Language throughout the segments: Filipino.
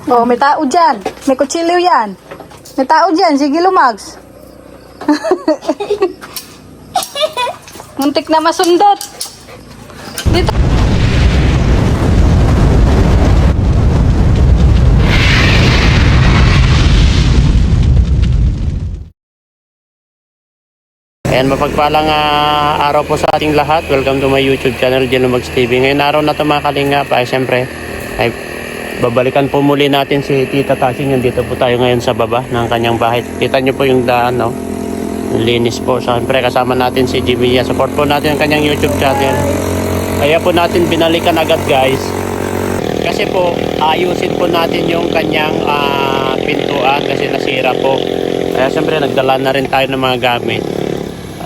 Oh, may tao dyan. May kutsilyo yan. May tao dyan. Sige, lumags. Muntik na masundot. Dito. Ayan, mapagpalang araw po sa ating lahat. Welcome to my YouTube channel, Genumags TV. Ngayon araw na ito mga kalingap, siyempre, ay babalikan po muli natin si Tita Tasing. Nandito po tayo ngayon sa baba ng kanyang bahay. Kita nyo po yung daan, no? Linis po. Siyempre, kasama natin si Jimmy. Support po natin ang kanyang YouTube channel. Kaya po natin binalikan agad, guys. Kasi po, ayusin po natin yung kanyang pintuan kasi nasira po. Kaya siyempre, nagdala na rin tayo ng mga gamit.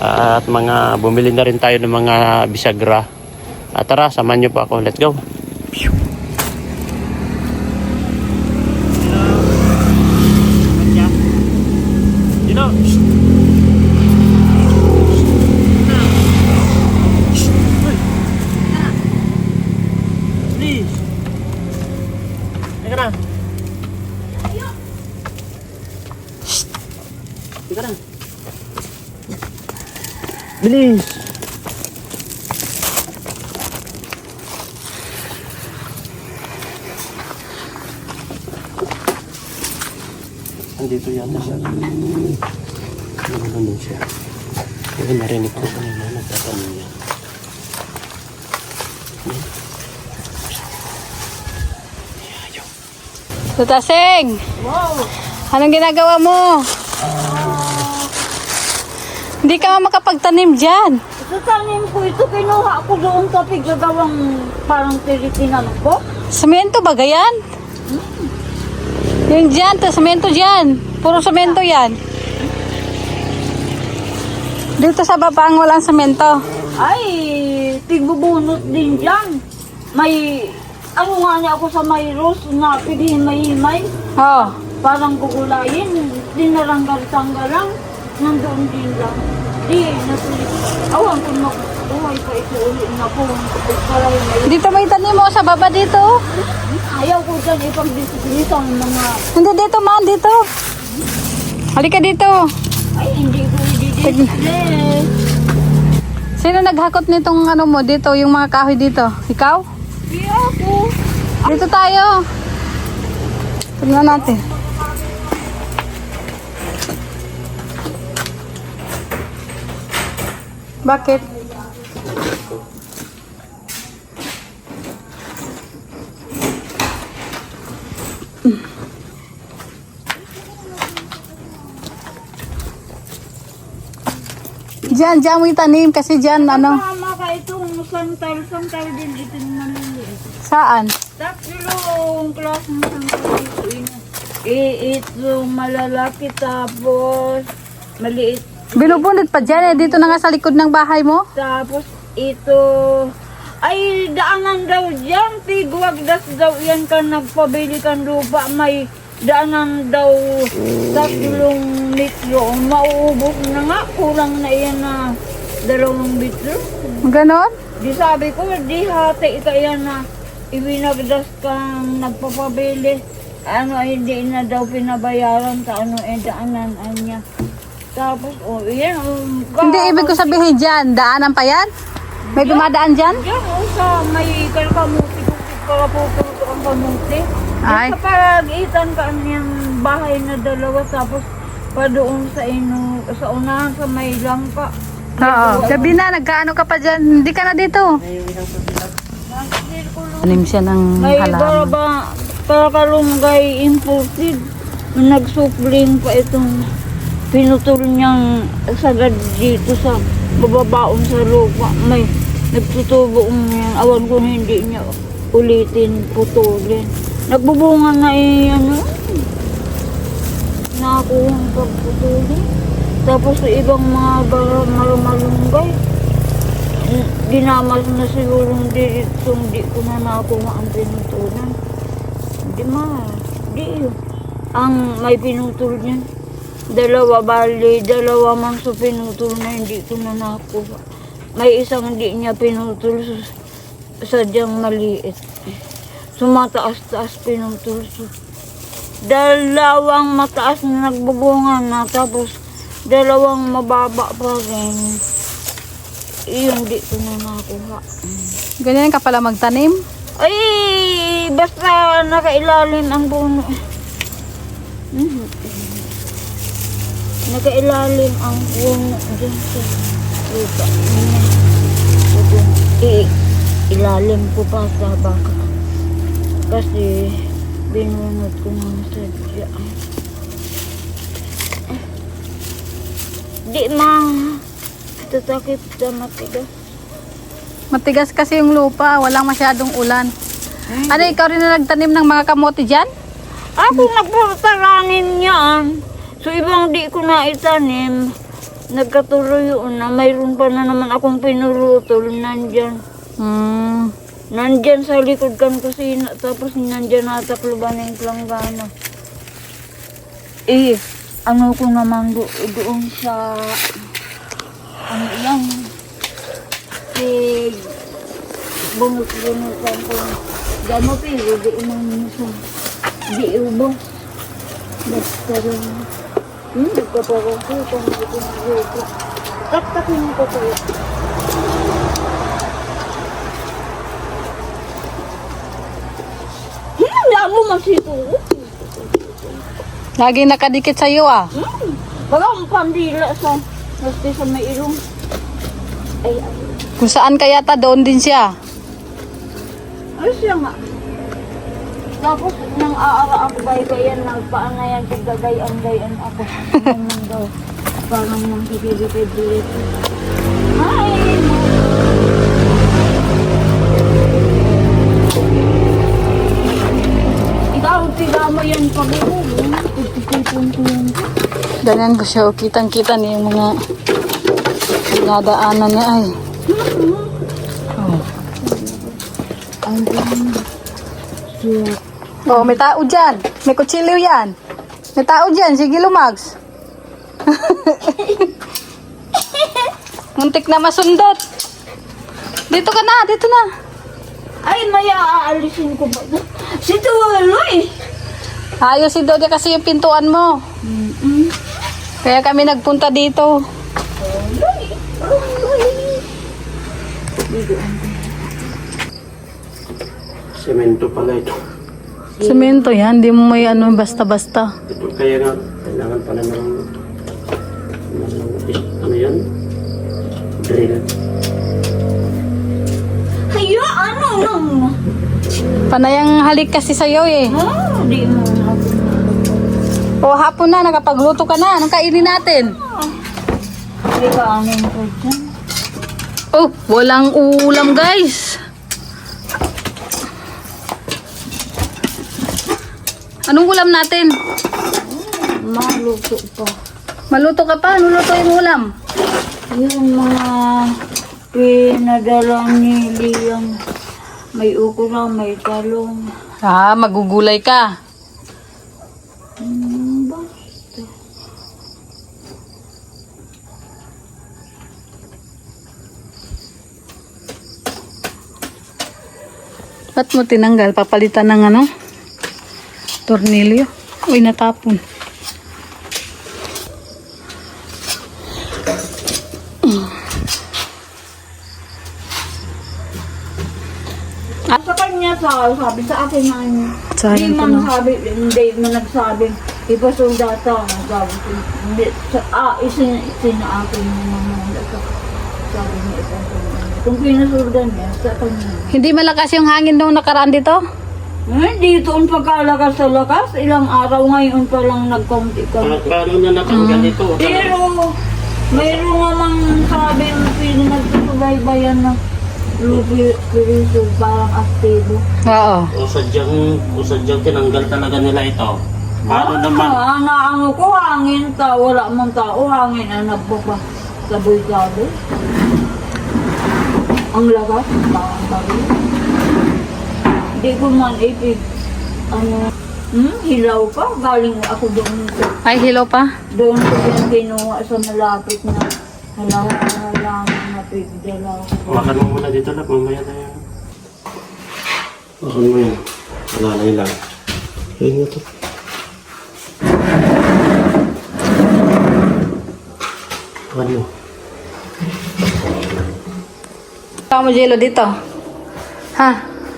At bumili na rin tayo ng mga bisagra. At tara, samahan nyo po ako. Let's go. Bilis! Andito yata siya. Nandun siya. Kaya narinig ko kanina, nagtatanong niya. Tutasing! Wow! Anong ginagawa mo? Hindi ka makapagtanim dyan. Sa tanim ko ito, kinuha ko doon sa piggagawang parang tiritinam ko. Semento ba gayan? Yung dyan, semento dyan. Puro semento yan. Dito sa babang walang semento. Ay, tigbubunot din dyan. May, ano nga niya ako sa may rose na pigihimay-himay. Oh. Parang gugulayin, dinaranggal-tanggalang, nandoon din lang. Di, nasulit. Awan ko makuhay pa ito ulit na po. Dito may tanim mo sa baba dito. Ayaw ko dyan ipagdisiplito ang mga... Hindi dito man, dito. Halika dito. Ay, hindi ko i-display. Sino naghakot nitong ano mo dito, yung mga kahoy dito? Ikaw? Di ako. Dito tayo. Tignan natin. Bakit? Diyan mo itanim kasi diyan ano. Tama ka itong santal din ito naman. Saan? Tatlong class ng santal dito. Ito malalaki tapos maliit. Binubunod pa dyan eh. Dito na nga sa likod ng bahay mo. Tapos ito ay daanan daw dyan. Tigwagdas daw yan ka nagpabili kang lupa. May daanan daw 3 litro. Mauubos na nga. Kulang na yan na 2 litro. Ganon? Di sabi ko, di hati ka yan na ibinagdas kang nagpapabili. Ano, hindi na daw pinabayaran sa ano, daanan niya. Tapos, yan. Hindi, ibig ko sabihin dyan. Daanan pa yan? May dumadaan dyan? Yan, sa may kalkamuti, kalapupulot ang kamuti. Ay. Sa paragitan ka niyang bahay na 2, tapos pa doon sa sa unahan sa may langka. Oo. Gabi na, nagkaano ka pa dyan. Hindi ka na dito. Anim siya ng May halaman. kakalunggay imported. Nagsupling pa itong pinutol niyang sagad dito sa bababaon sa lupa. May nagtutubo niyan. Awan ko na hindi niya ulitin, putulin. Nagbubunga na nakakuha ang pagputulin. Tapos sa ibang mga malunggay, dinamas na siguro di ko na nakuha ang pinutulan. Di ang may pinutol niyan. 2 man sa pinutol na hindi ko na nakuha. May isang hindi niya pinutol sadyang maliit. Sumataas-taas pinutulso. Dalawang mataas na nagbubungan na, tapos dalawang mababa pa rin. Iyon, di ko na nakuha. Ganyan ka pala magtanim? Ay, basta nakailalim ang puno. Nakailalim ang puno dyan sa lupa. Ilalim ko pa sa baka. Kasi binunod ko ng sadya. Di tatakip sa matigas. Matigas kasi yung lupa, walang masyadong ulan. Ano, ikaw rin na nagtanim ng mga kamote dyan? Ako nagpapatanim niyan. So ibang di ko na itanim. Nagkatuloy yun na mayroon pa na naman akong pinurutol nandyan. Nandyan sa likod kan kusina. Tapos nandyan natakluban ng planggana. Ano ko naman doon sa ano yan. Bunot-bunotan ko. Gano pero di umang minsan. Di ubos. Basta rin. Nagkaparang ko. Taktakin ko ko. Lalo masito. Laging nakadikit sa'yo ah. Baka ang pandila sa basta sa may ilong. Ay. Kung saan kaya ta, doon din siya. Ay siya nga. Tapos nang aara ako gay-gayan, nagpaanayan ko gagayan ako. Nang daw. Parang nang higilipid-dilip. Ay! Ikaw, tiga mo yan pag-uwi. Ipipipon ko yan. Ganyan ko siya, kitang-kita niya yung mga nadaanan niya ay. Oh, may tao dyan. May kutsilyo yan. May tao dyan. Sige, lumags. Muntik na masundot. Dito ka na, dito na. Ay, maya aalisin ko ba? Si Tuwaloy! Ayos si Dodi kasi yung pintuan mo. Kaya kami nagpunta dito. Semento pala ito. Semento yan, di mo may ano basta-basta. Ito kaya nga, kailangan pala ng ano yan? Drill. Kaya ano nang? Panayang halik kasi sa'yo eh. Di mo na. O hapon na, nakapagluto ka na. Anong kainin natin? May kanin ko dyan. Oh, walang ulam guys. Anong ulam natin? Maluto pa. Maluto ka pa? Anong luto yung ulam? Yung mga pinadala ni Liam. May ukura, may talong. Ah, magugulay ka. Basta. Ba't mo tinanggal? Papalitan ng ano? Tornilyo. Uy, natapon. Sa kanya sabi sa akin na niya. Sayang Hindi ko man na. sabi, hindi man nagsabi. Ipasoldata. Sabi ko, hindi. Isina akin na naman. Sabi niya ipasoldata. Kung pinasoldan niya, sa kanya. Hindi malakas yung hangin nung nakaraan dito? Dito ang pagkalakas sa lakas. Ilang araw ngayon pa lang nagkaunti ka. Paano na natanggal ito? Pero, mayroon namang sabi pinagsusubaybayan na lupi-piriso parang aktibo. Oo. O sadyang tinanggal talaga nila ito. Paano naman? Ano ko, hangin ta, wala mong tao, hangin ang nagbaba. Saboy-saboy. Ang lakas, parang sabi. Hindi ko man ipig. Hilaw pa. Galing ako doon. Ay, hello pa? Doon ko yung kinuha sa malapit na halaman na pigdala. Hawakan mo muna dito na, mamaya na yan. Ano mo yun? Alalay lang. Ayun nga to. Ano? Tama mo, Jello, dito. Ha?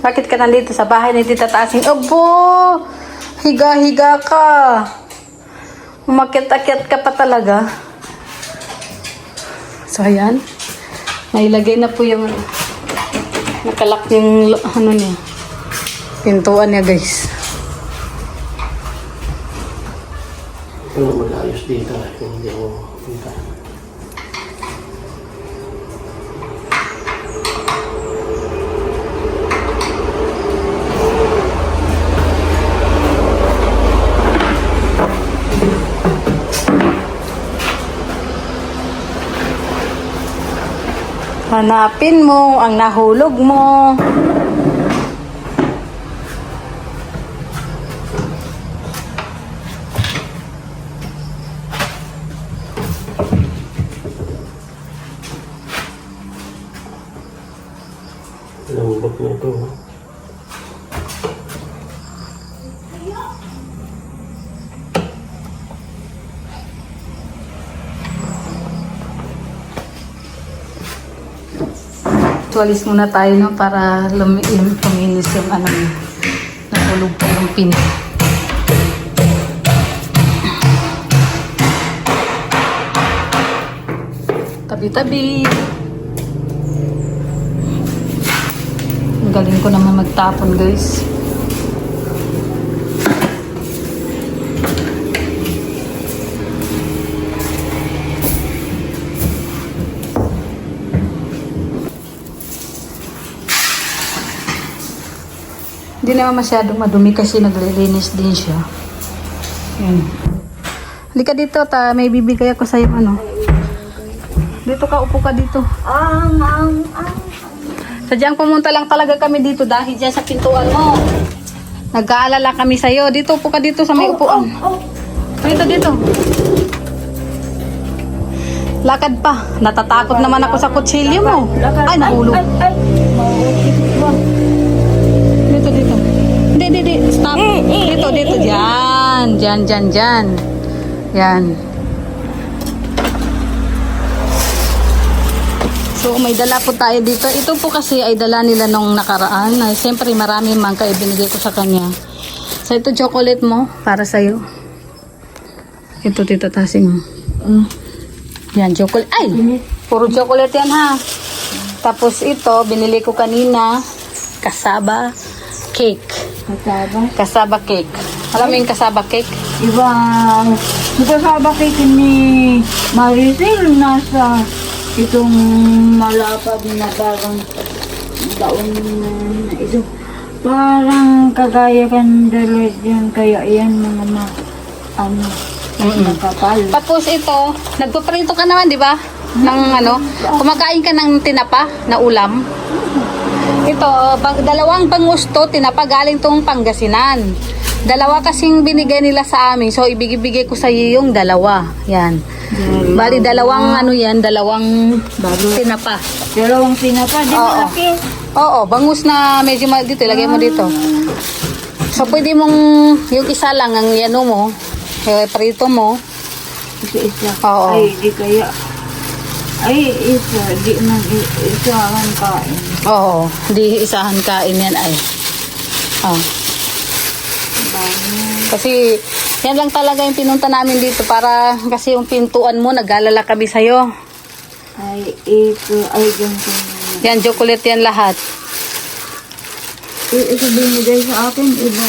Bakit ka nandito sa bahay ni Tita Tasing? Abo! Higa-higa ka. Umakyat-akyat ka pa talaga. So, ayan. Nailagay na po yung nakalak yung ano niya. Pintuan niya, guys. Ano mag-ayos dito? Hindi ako punta. Hanapin mo ang nahulog mo. Lambot na ito. Tuwalis muna tayo, no, para luminis yung ano niya. Nahulog po yung pin. Tabi-tabi. Ang galing ko naman magtapon, guys. Hindi naman masyadong madumi kasi naglilinis din siya. Yan. Halika dito, may bibigay ako sa'yo ano. Dito ka, upo ka dito. Sadyang pumunta lang talaga kami dito dahil dyan sa pintuan mo. Nag-aalala kami sa'yo. Dito, upo ka dito sa may upuan. Dito. Lakad pa. Natatakot naman ako sa kutsilyo mo. Ay, nahulog. Dito. Hindi. Stop. Dito. Diyan. Yan. So, may dala po tayo dito. Ito po kasi ay dala nila nung nakaraan. Siyempre, marami mangka ibinigay ko sa kanya. So, ito chocolate mo para sa'yo. Ito, Tita Tasing. Yan, chocolate. Ay! Puro chocolate yan, ha? Tapos ito, binili ko kanina. Kasaba cake. Kasaba cake. Alam mo yung kasaba cake? Ibang kasaba cake ni Maricel nasa itong malapad na parang taon na ito. Parang kagaya kandalas yan, kaya yan mga nakapal. Tapos ito, nagpaprito ka naman, di ba? Ng ano, kumakain ka ng tinapa na ulam. Ito, dalawang pangusto, tinapa galing tong Pangasinan. Dalawa kasing binigay nila sa amin, so ibigay ko sa iyo yung dalawa. Yan. Bali, dalawang ano yan, dalawang tinapa. Dalawang tinapa, di ba? Oo, bangus na medyo dito, ilagay mo dito. So, pwede mong, yung isa lang, ang ano mo, prito mo. Isa. Oo. Ay, di kaya. Ay, isa. Di man isahan kain. Oo, di isahan kain yan ay. Oh. Kasi, yan lang talaga yung pinunta namin dito para, kasi yung pintuan mo, nag-alala kami sa'yo. Ay, ito. Ay, ganito. Yan, chocolate yan lahat. Ito binigay sa akin, iba.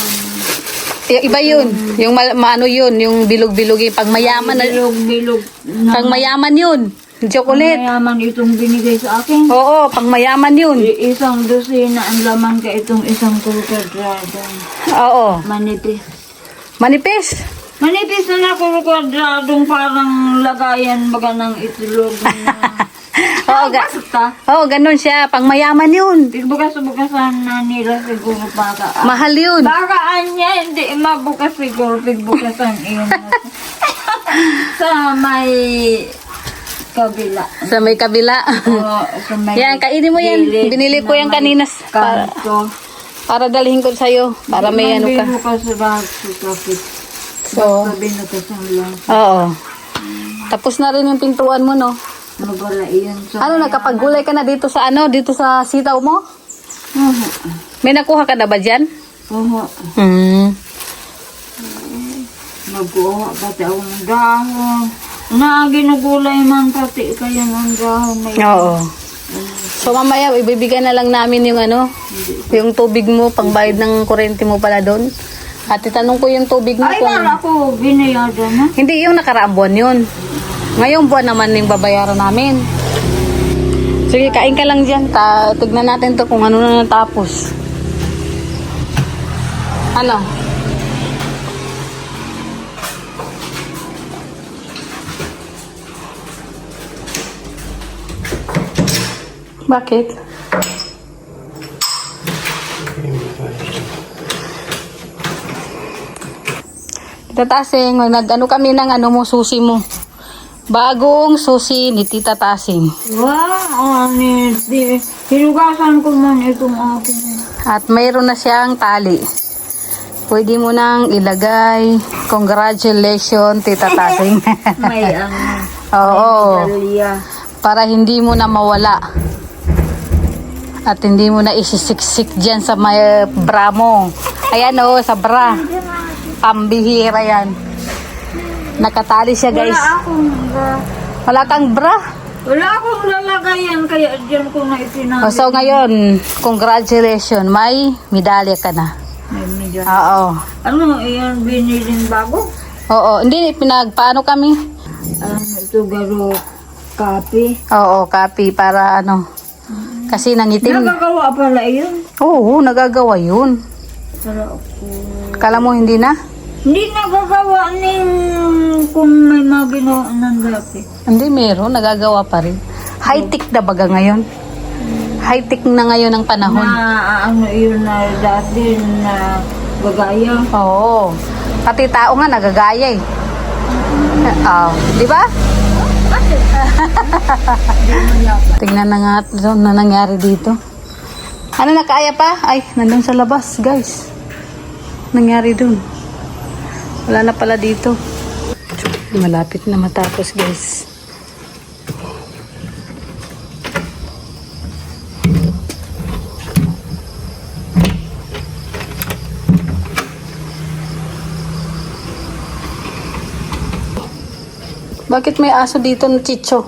Iba yun. Yung maano yun, yung bilog-bilog, yung pangmayaman. Bilog-bilog. Pangmayaman yun. Chocolate. Pangmayaman itong binigay sa akin. Oo, pangmayaman yun. Isang dosina ang laman ka itong isang kulkadrado. Oo. Manipis. Manipis. Manipis na kulkadradong parang lagayan baga ng itlog na... Oo, ganun siya. Pangmayaman yun. Bukas-bukasan na nila siguro para... Mahal yun. Baka anya, hindi mabukas siguro. Bukasan yun. Sa may kabila. Sa may kabila. Oo, sa may Yan, kainin mo yan. gilid Binili ko na yan may kanina. kanto. Para dalhin ko sa'yo. Para may ano ka. Bino ka sa lahat sa traffic. So, Sabi na ka sa lang. oo. Tapos na rin yung pintuan mo, no? Nagwala iyan sa... Ano, nagkapagulay ka na dito sa ano? Dito sa sitaw mo? May nakuha ka na ba dyan? Oo. Nagkuha pati ako ng dahon. Ginagulay man pati kaya ng dahon. Oo. So mamaya ibibigay na lang namin yung ano, yung tubig mo, pangbayad ng kuryente mo pala doon. At itanong ko yung tubig mo Ay, kung... wala ko binayadan na. Hindi, yung nakaraang buwan yun. Ngayong buwan naman yung babayaran namin. Sige, kain ka lang dyan. Tignan natin to kung ano na natapos. Ano? Bakit? Tita Tasing, nag-ano kami ng ano mo, susi mo. Bagong susi ni Tita Tasing. Wow, hinugasan ko man itong akin. At mayroon na siyang tali. Pwede mo nang ilagay. Congratulations, Tita Tasing. May Oo. Dalia. Para hindi mo na mawala. At hindi mo na isisiksik dyan sa may bra mo. Ayan o, sa bra. Pambihira yan. Nakatali siya, guys. Wala kang bra. Wala akong lalagayan, kaya dyan ko na itinabi. So ngayon, congratulations. May medalya ka na. May medyo. Oo. Ano, iyan biniling bago? Oo. Hindi, paano kami? Ito garo, kape. Oo, copy para ano. Kasi nangitim. Nagagawa pala iyon. Oo, nagagawa yun. Para ako. Kala mo hindi na? Hindi nagagawa ning kung may mga ginawa ng dati. Hindi, meron. Nagagawa pa rin. High-tech na baga ngayon. High-tech na ngayon ang panahon. Na ano yun na dati na gagaya. Oo. Pati tao nga nagagaya eh. Oo. Di ba? Tingnan na nga ito na nangyari dito. Ano, nakaaya pa? Ay, nandun sa labas, guys. Nangyari dun. Wala na pala dito. Malapit na matapos, guys. Bakit may aso dito na chicho?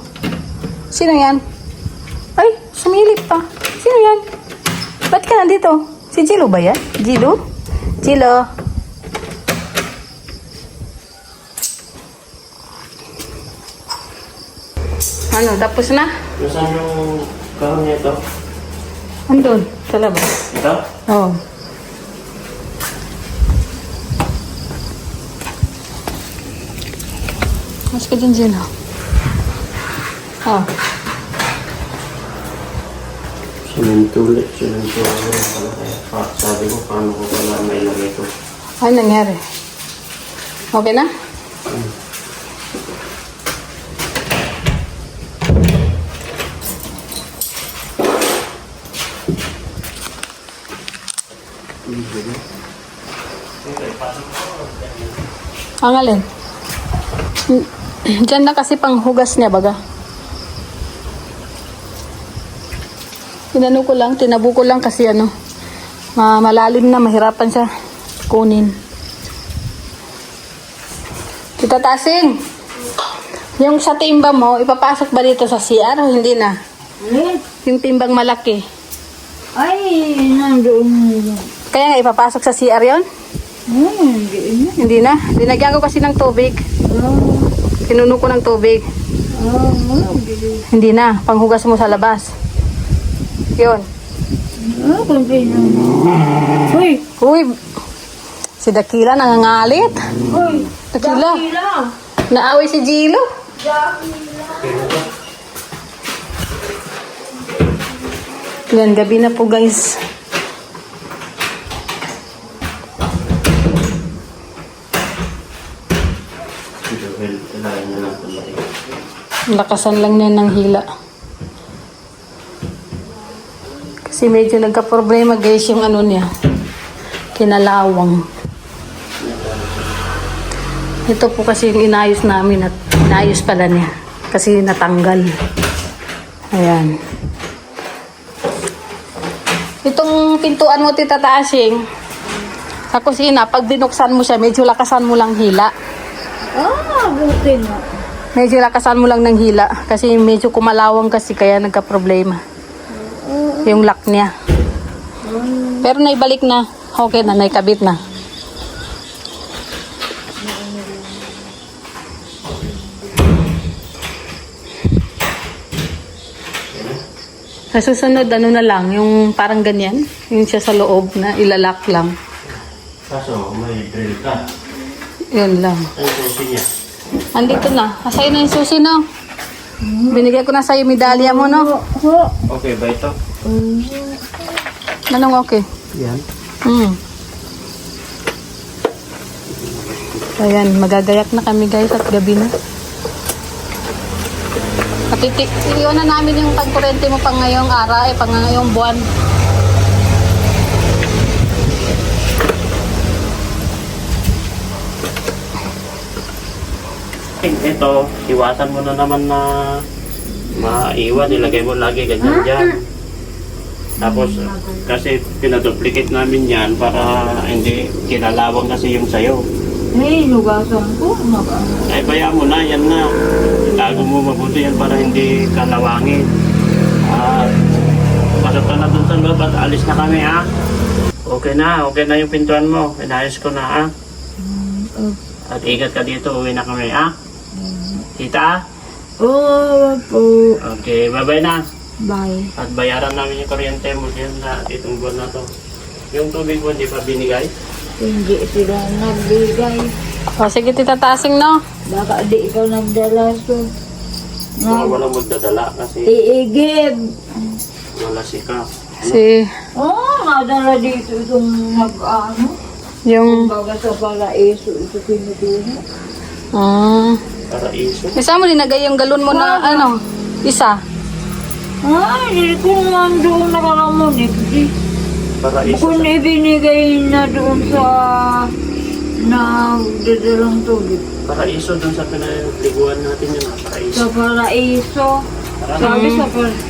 Sino yan? Ay, sumilip pa. Sino yan? Ba't ka nandito? Si Jilo ba yan? Jilo? Jilo? Ano, tapos na? Nasaan yung kahon niya ito? Andun, sa labas. Ito? Oo. Mas ka dyan, Jilo. Oh. Simentulit. Sabi ko, paano ko pala mailagay ito? Ano nangyari? Okay na? Ang alin? Diyan na kasi panghugas niya baga. Tinano ko lang, tinabu ko lang kasi ano, malalim na, mahirapan siya kunin. Tita Tasing, yung sa timba mo, ipapasok ba dito sa CR o hindi na? Alin? Yung timbang malaki. Ay, nandoon. Kaya nga ipapasok sa CR yon? Hindi na. Hindi na. Linagyan ko kasi ng tubig. Pinuno ko ng tubig. Hindi na. Panghugas mo sa labas. Yun. Kunti na. Uy! Uy! Si Dakila nangangalit. Uy! Dakila. Dakila! Naaway si Jilo. Yan, gabi na po guys. Lakasan lang niya ng hila. Kasi medyo nagka-problema guys yung ano niya. Kinalawang. Ito po kasi yung inayos namin at inayos pala niya. Kasi natanggal. Ayan. Itong pintuan mo, Tita Tasing, sa kusina, pag binuksan mo siya, medyo lakasan mo lang hila. Buti na. Medyo lakasan mo lang ng hila. Kasi medyo kumalawang kasi kaya nagka-problema. Yung lock niya. Pero naibalik na. Okay na, naikabit na. Sa susunod, ano na lang, yung parang ganyan. Yung siya sa loob na ilalak lang. Kaso, may drill ka. Yun lang. Ang susi niya. Andito na. Asay na yung susi, no? Binigay ko na sa'yo medalya mo, no? Okay ba ito? Anong okay? Yan. Ayan, magagayak na kami guys at gabi na. At iyon na namin yung pagkurente mo pang ngayong araw, pang ngayong buwan. Ito, iwasan mo na naman na maiwan. Ilagay mo lagi ganyan dyan. Tapos, kasi pinaduplicate namin yan para hindi kinalawang kasi yung sayo. Lugasan ko. Ay, bayaan mo na, yan na. Itago mo mabuti yan para hindi kalawangin. At, pasok ka na dun sa loob at alis na kami, ha? Okay na yung pintuan mo. Inayos ko na, ha? At ingat ka dito, uwi na kami, ha? Kita, ha? Po. Okay, bye-bye na. Bye. At bayaran namin yung kuryente mo dyan na itong buwan na to. Yung tubig mo, di pa binigay? Hindi sila nagbigay. O sige, Tita Tasing, no? Baka di ikaw nagdala so. Mga walang magdadala kasi Iigib. wala sika. Nadala dito itong nag-ano. Yung, Baga sa paraiso, ito pinutuno. Para iso. isa mo linagay yung galon mo na, ano, isa. Hindi ko naman doon nakalamunik. Para iso. Kung ibinigay na doon sa nagdadalang tubig. Para iso dun sa pinaliguan natin yun. Para iso. Sa paraiso. Sabi sa paraiso.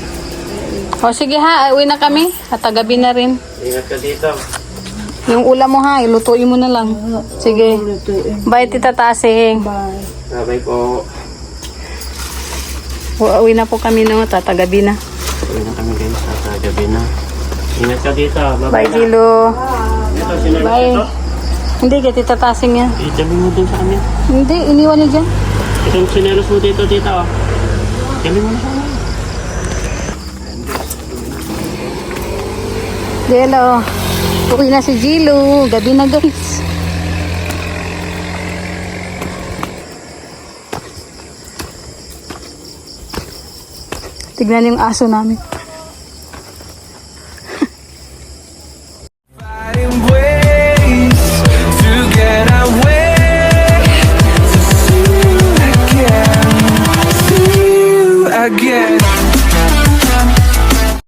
O sige ha, uwi na kami. At gabi na rin. Ingat ka dito. Yung ulam mo ha, ilutuin mo na lang. Sige. Bye, Tita Tasing. Bye. Bye po. Uwi na po kami, no? Tatagabi na. Uwi na kami guys. Sa gabi na. Ingat ka dito. Bye-bye Bye, na. Gilo. Ito, sinelas Bye. ito. Hindi, kay Tita Tasing yan. Itabi mo dun sa kanya. Hindi, iniwan niya dyan. Itong sinelas mo dito, tita. Oh. Itabi mo na sa kanya. Gilo. Uwi na si Gilo. Gabi na, guys. Tignan yung aso namin.